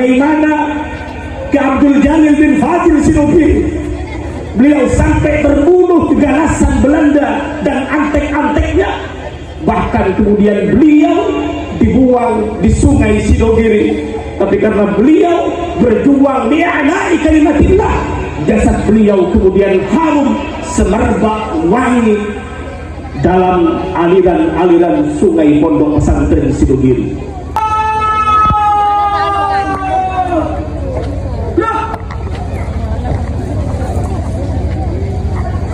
Bagaimana Ki Abdul Jalil bin Fadil Sidogiri, beliau sampai terbunuh keganasan Belanda dan antek-anteknya, bahkan kemudian beliau dibuang di sungai Sidogiri. Tapi karena beliau berjuang li'ala'i kalimatillah, jasad beliau kemudian harum semerbak wangi dalam aliran-aliran sungai pondok pesantren Sidogiri.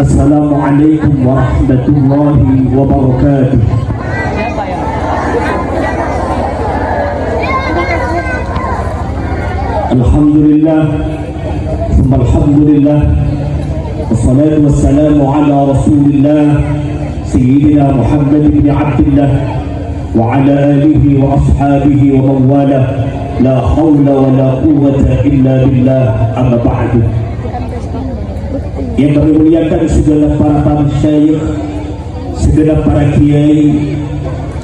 Assalamualaikum warahmatullahi wabarakatuh. Alhamdulillah, alhamdulillah, wassalatu wassalamu ala rasulillah Sayyidina Muhammad bin Abdullah wa ala alihi wa ashabihi wa mawalah, la hawla wa la quwwata illa billah, amma ba'du. Yang kami muliakan segenap para masyayikh, segenap para kiai,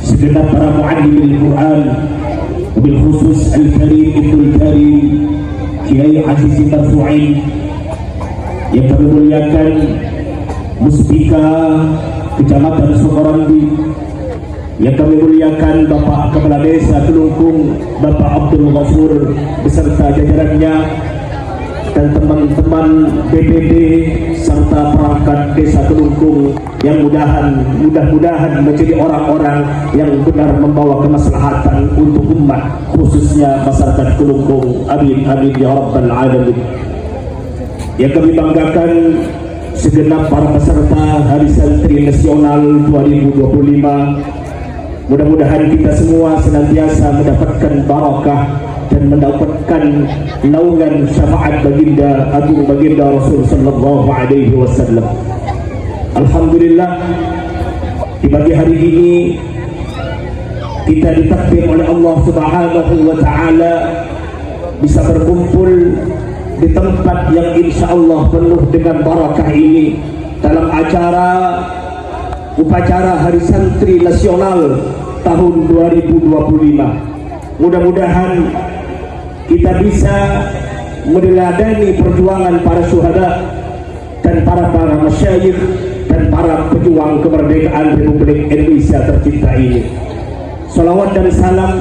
segenap para muallim Al-Quran, bil khusus Al-Karim Ibnul Karim Kiai Aziz Marfu'in. Yang kami muliakan Muspika Kecamatan Sukorambi, yang kami muliakan Bapak Kepala Desa Telungkung Bapak Abdul Ghafur beserta jajarannya, dan teman-teman BPD serta perangkat Desa Telungkung yang mudah-mudahan menjadi orang-orang yang benar membawa kemaslahatan untuk umat, khususnya masyarakat Telungkung. Amin amin ya rabbal alamin. Yang kami banggakan segenap para peserta Hari Santri Nasional 2025. Mudah-mudahan kita semua senantiasa mendapatkan barakah dan mendapatkan naungan syafaat baginda agung baginda Rasul sallallahu alaihi wasallam. Alhamdulillah, di pagi hari ini kita ditakdir oleh Allah Subhanahu wa taala bisa berkumpul di tempat yang insya Allah penuh dengan barakah ini dalam upacara Hari Santri Nasional tahun 2025. Mudah-mudahan kita bisa meneladani perjuangan para syuhada dan para masyayikh dan para pejuang kemerdekaan Republik Indonesia tercinta ini. Salawat dan salam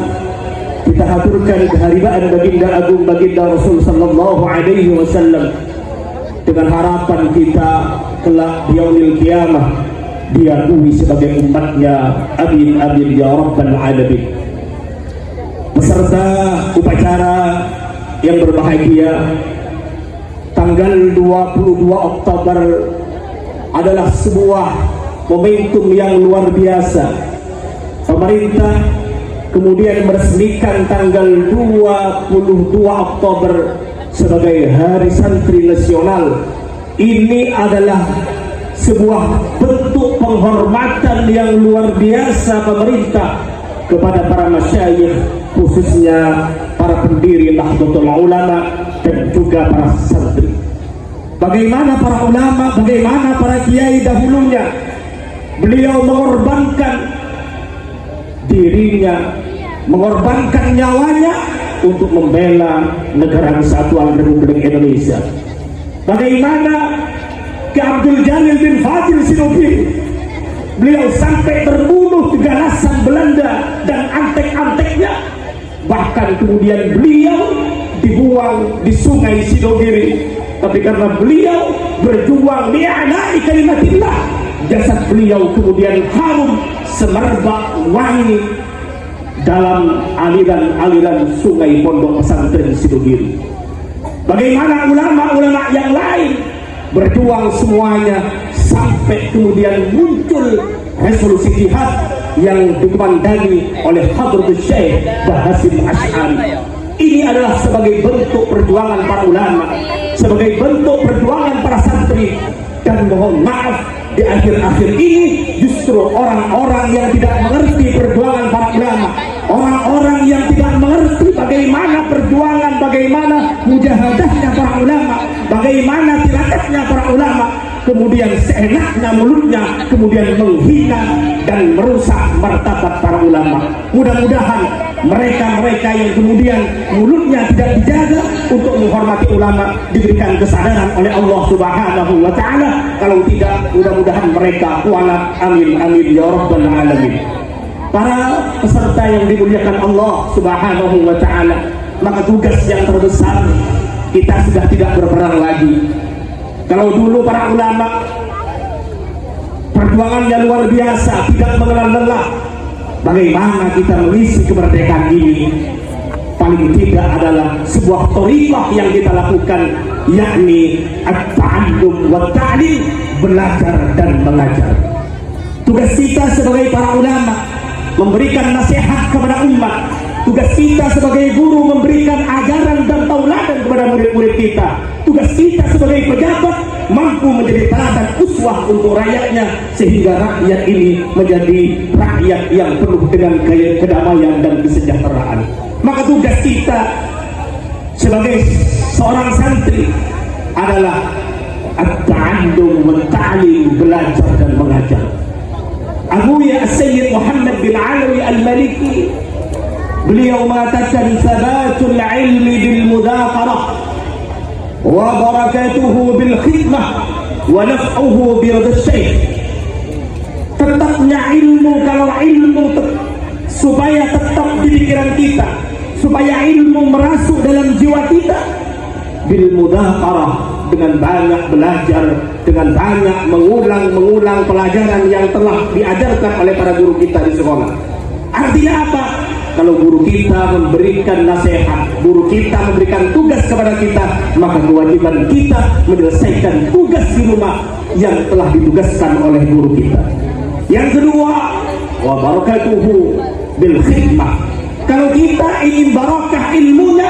kita haturkan keharibaan baginda agung baginda Rasul sallallahu alaihi wasallam, dengan harapan kita kelak di yaumil qiyamah diakui sebagai umatnya. Amin amin ya rabbal alamin. Peserta upacara yang berbahagia, tanggal 22 Oktober adalah sebuah momentum yang luar biasa. Pemerintah kemudian meresmikan tanggal 22 Oktober sebagai Hari Santri Nasional. Ini adalah sebuah bentuk penghormatan yang luar biasa pemerintah kepada para masyayikh, khususnya para pendiri Nahdlatul Ulama dan juga para santri. Bagaimana para ulama, bagaimana para kiai dahulunya, beliau mengorbankan dirinya, mengorbankan nyawanya untuk membela negara kesatuan Republik Indonesia. Bagaimana Ki Abdul Jalil bin Fadil Sidogiri, beliau sampai terbunuh keganasan Belanda dan antek-anteknya, bahkan kemudian beliau dibuang di sungai Sidogiri. Tapi karena beliau berjuang li'ala'i kalimatillah, jasad beliau kemudian harum semerbak wangi dalam aliran-aliran sungai pondok pesantren Sidogiri. Bagaimana ulama-ulama yang lain berjuang semuanya sampai kemudian muncul resolusi jihad yang dikomandani oleh Hadratus Syekh Bahasim Asy'ari. Ini adalah sebagai bentuk perjuangan para ulama, sebagai bentuk perjuangan para santri. Dan mohon maaf, di akhir-akhir ini justru orang-orang yang tidak mengerti perjuangan para ulama, orang-orang yang tidak mengerti bagaimana perjuangan, bagaimana mujahadahnya para ulama, bagaimana tiladatnya para ulama, kemudian seenaknya mulutnya kemudian menghina dan merusak martabat para ulama. Mudah-mudahan mereka-mereka yang kemudian mulutnya tidak untuk menghormati ulama diberikan kesadaran oleh Allah Subhanahu wa Ta'ala. Kalau tidak, mudah-mudahan mereka kualat. Amin amin ya rabbal alamin. Para peserta yang dimuliakan Allah Subhanahu wa Ta'ala, maka tugas yang terbesar, kita sudah tidak berperang lagi. Kalau dulu para ulama perjuangannya luar biasa, tidak mengenal lelah. Bagaimana kita mengisi kemerdekaan ini? Paling tidak adalah sebuah thariqah yang kita lakukan, yakni at-ta'allum wa ta'lim, belajar dan mengajar. Tugas kita sebagai para ulama memberikan nasihat kepada umat. Tugas kita sebagai guru memberikan ajaran dan tauladan kepada murid-murid kita. Tugas kita sebagai pejabat mampu menjadi teladan uswah untuk rakyatnya, sehingga rakyat ini menjadi rakyat yang penuh dengan kedamaian dan kesejahteraan. Maka tugas kita sebagai seorang santri adalah at-ta'allum wa ta'lim, belajar dan mengajar. Abuya Sayyid Muhammad bin Alawi Al-Maliki, beliau mengatakan sabatul ilmi bil mudaqarah wa barakatuhu bil khidmah wa naf'uhu bi ridha syekh. Tetapnya ilmu, kalau ilmu supaya tetap di pikiran kita, supaya ilmu merasuk dalam jiwa kita, bil mudaqarah, dengan banyak belajar, dengan banyak mengulang pelajaran yang telah diajarkan oleh para guru kita di sekolah. Artinya apa? Kalau guru kita memberikan nasihat, guru kita memberikan tugas kepada kita, maka kewajiban kita menyelesaikan tugas di rumah yang telah ditugaskan oleh guru kita. Yang kedua, wa barakatuhu bil khidmah. Kalau kita ingin barakah ilmunya,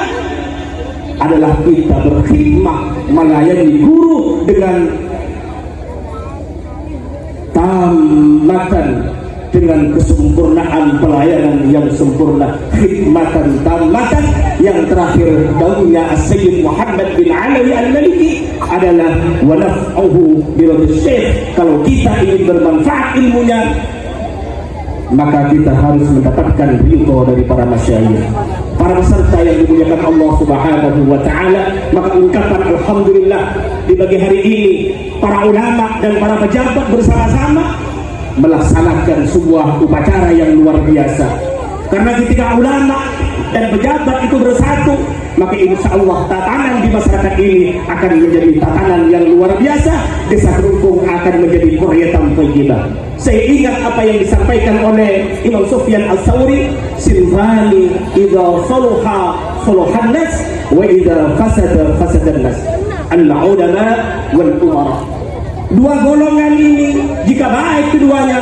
adalah kita berkhidmah, melayani guru dengan tamatan, dengan kesempurnaan pelayanan yang sempurna, khidmatan tamatan. Yang terakhir, daunnya Sayyid Muhammad bin Alawi Al-Maliki adalah wa naf'uhu bi ridha syekh. Kalau kita ingin bermanfaat ilmunya, maka kita harus mendapatkan ridho dari para masyayikh. Para peserta yang dimuliakan Allah Subhanahu wa Ta'ala, maka ungkapan alhamdulillah di pagi hari ini para ulama dan para pejabat bersama-sama melaksanakan sebuah upacara yang luar biasa. Karena ketika ulama dan pejabat itu bersatu, maka insya Allah tatanan di masyarakat ini akan menjadi tatanan yang luar biasa. Desa Kelungkung akan menjadi qaryatan thayyibah. Saya ingat apa yang disampaikan oleh Imam Sufyan Al-Thawri, sinfani idza saluha saluhan nas wa idza fasada fasadan nas, al-ulama wal umara. Dua golongan ini jika baik keduanya,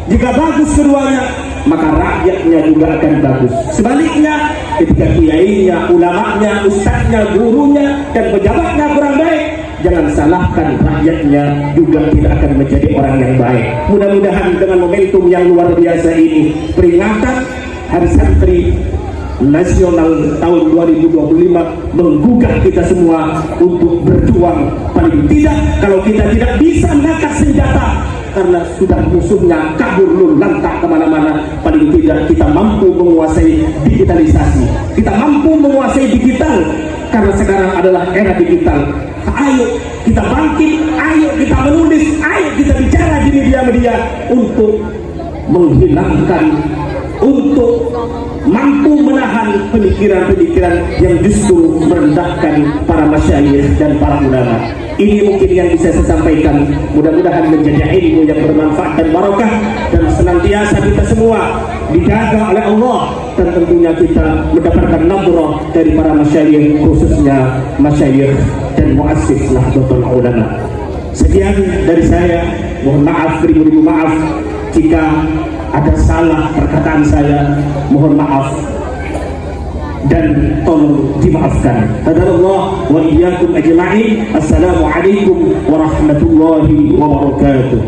jika bagus keduanya, maka rakyatnya juga akan bagus. Sebaliknya, ketika kiainya, ulamanya, ustadznya, gurunya, dan pejabatnya kurang baik, jangan salahkan rakyatnya juga tidak akan menjadi orang yang baik. Mudah-mudahan dengan momentum yang luar biasa ini, peringatan Hari Santri Nasional tahun 2025 menggugah kita semua untuk berjuang. Paling tidak, kalau kita tidak bisa angkat senjata karena sudah musuhnya kabur lantak kemana-mana, paling tidak kita mampu menguasai digitalisasi, kita mampu menguasai digital, karena sekarang adalah era digital. Ayo kita bangkit, ayo kita menulis, ayo kita bicara di media-media untuk menghilangkan, untuk mampu menahan pemikiran-pemikiran yang justru merendahkan para masyayikh dan para ulama. Ini mungkin yang bisa saya sampaikan. Mudah-mudahan menjadi ilmu yang bermanfaat dan barakah, dan senantiasa kita semua dijaga oleh Allah, dan tentunya kita mendapatkan nadrah dari para masyayikh, khususnya masyayikh dan muassis Nahdlatul Ulama. Sekian dari saya. Mohon maaf, beribu-ribu maaf jika ada salah perkataan saya, mohon maaf dan tolong dimaafkan. Hadanallah wa iyyakum ajma'in. Assalamualaikum warahmatullahi wabarakatuh.